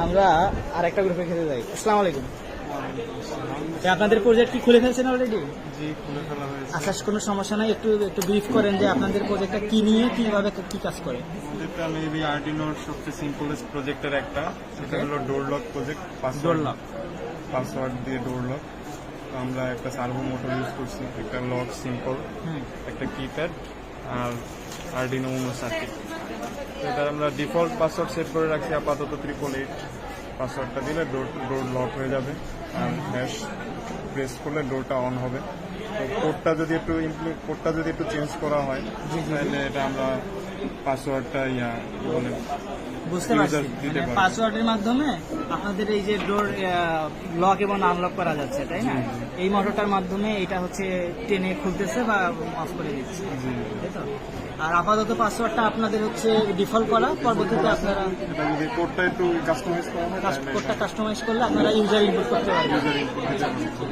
আমরা আরেকটা গ্রুপে খেতে যাই। আসসালামু আলাইকুম। আপনাদের প্রজেক্ট কি খুলে ফেলছেন অলরেডি? জি, খুলে ফেলা হয়েছে। আচ্ছা, কোনো সমস্যা নাই, একটু একটু ব্রিফ করেন যে আপনাদের প্রজেক্টটা কি নিয়ে, কিভাবে কি কাজ করে। যেটা মেবি আর্ডিনোর সবচেয়ে সিম্পলেস্ট প্রজেক্টের একটা, সেটা হলো ডোর লক প্রজেক্ট। পাসওয়ার্ড দিয়ে ডোর লক। আমরা একটা সার্ভো মোটর ইউজ করছি, একটা লক সিম্পল, একটা কিপ্যাড আর আর্ডিনো উনো সার্কিট। এটা আমরা ডিফল্ট পাসওয়ার্ড সেট করে রাখছি আপাতত 888। পাসওয়ার্ডটা দিলে ডোর লক হয়ে যাবে আর হ্যাশ প্রেস করলে ডোরটা অন হবে। তো কোডটা যদি একটু চেঞ্জ করা হয় তাহলে এটা আমরা পাসওয়ার্ডটা বলে বুঝতে পারছি, পাসওয়ার্ডের মাধ্যমে আপনাদের এই যে ডোর লক এবং আনলক করা যাচ্ছে, তাই না? এই মোটরটার মাধ্যমে এটা হচ্ছে টেনে খুলতেছে বা অফ করে দিচ্ছে, তাই তো? আর আপাতত পাসওয়ার্ডটা আপনাদের হচ্ছে ডিফল্ট করা, পরবর্তীতে আপনারা যদি কোডটা একটু কাস্টমাইজ করা হয়, কোডটা কাস্টমাইজ করলে আপনারা ইউজার ইনপুট করতে পারবেন। User input